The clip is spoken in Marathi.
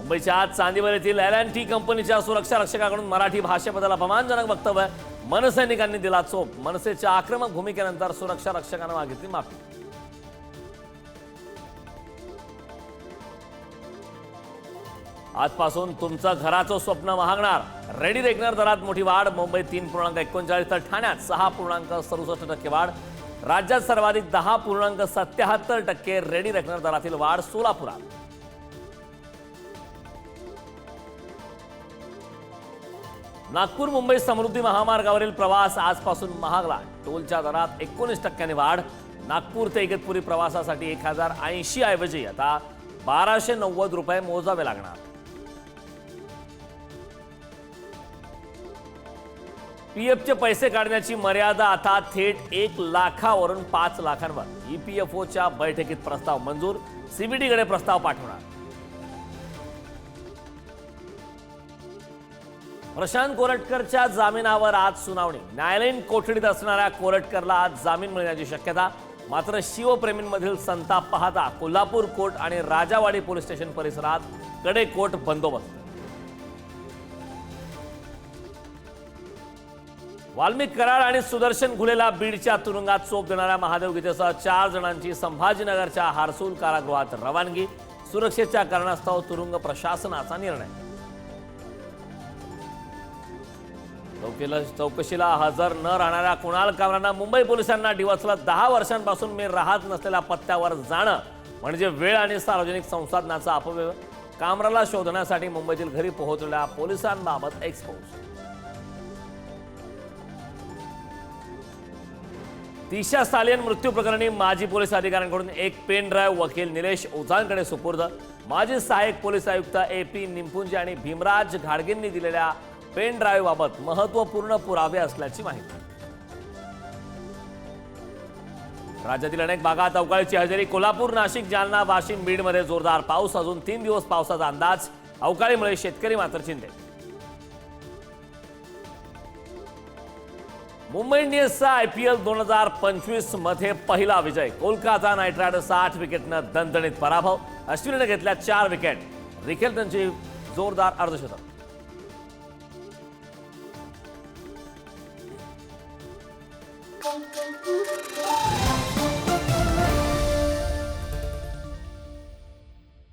मुंबईच्या चांदीवर येथील L&T कंपनीच्या सुरक्षा रक्षकाकडून मराठी भाषेबद्दल अपमानजनक वक्तव्य मनसैनिकांनी दिला चोप। मनसेच्या आक्रमक भूमिकेनंतर सुरक्षा रक्षकांना मागितली माफी। आजपासून तुमचं घराचं स्वप्न महागणार, रेडी रेकनर दरात मोठी वाढ। मुंबईत 3.39 तर ठाण्यात 6.67% वाढ। राज्यात सर्वाधिक 10.77% रेडी रेकनर दरातील वाढ सोलापुरात। नागपूर मुंबई समृद्धी महामार्गावरील प्रवास आजपासून महागला। टोलच्या दरात 19% वाढ। नागपूर ते इगतपुरी प्रवासासाठी 1080 ऐवजी आता 1290 रुपये मोजावे लागणार। पीएफचे पैसे काढण्याची मर्यादा आता थेट 1 लाखावरून 5 लाखांवर। ईपीएफओच्या बैठकीत प्रस्ताव मंजूर, सीबीडीकडे प्रस्ताव पाठवणार। प्रशांत कोरटकरच्या जामिनावर आज सुनावणी। न्यायालयीन कोठडीत असणाऱ्या कोरटकरला आज जामीन मिळण्याची शक्यता। मात्र शिवप्रेमींमधील संताप पाहता कोल्हापूर कोर्ट आणि राजावाडी पोलीस स्टेशन परिसरात कडेकोट बंदोबस्त। वाल्मिक कराड आणि सुदर्शन घुलेला बीडच्या तुरुंगात चोप देणाऱ्या महादेव गीतेसह 4 जणांची संभाजीनगरच्या हारसूल कारागृहात रवानगी। सुरक्षेच्या कारणास्तव तुरुंग प्रशासनाचा निर्णय। चौकशीला हजर न राहणाऱ्या कुणाल कामरांना मुंबई पोलिसांना डिवचलं। 10 वर्षांपासून मी राहत नसलेल्या पत्त्यावर जाणं म्हणजे वेळ आणि सार्वजनिक संसाधनाचा अपव्यय। कामराला शोधण्यासाठी मुंबईतील घरी पोहोचलेल्या पोलिसांबाबत एक्सपोज। दिशा सालियन मृत्यू प्रकरणी माजी पोलीस अधिकाऱ्यांकडून एक पेन ड्राईव्ह वकील निलेश ओझांकडे सुपूर्द। माजी सहाय्यक पोलीस आयुक्त AP निंपुंजे आणि भीमराज घाडगेंनी दिलेल्या पेन ड्राईव्ह बाबत महत्त्वपूर्ण पुरावे असल्याची माहिती। राज्यातील अनेक भागात अवकाळीची हजेरी। कोल्हापूर, नाशिक, जालना, वाशिम, बीडमध्ये जोरदार पाऊस। अजून 3 दिवस पावसाचा अंदाज। अवकाळीमुळे शेतकरी मात्र चिंतेत। मुंबई इंडियन्सचा IPL 2025 मध्ये पहिला विजय। कोलकाता नाईट रायडर्स 8 विकेटनं दणदणीत पराभव। अश्विनने घेतल्या 4 विकेट। रिकेल्टनची जोरदार अर्धशतक।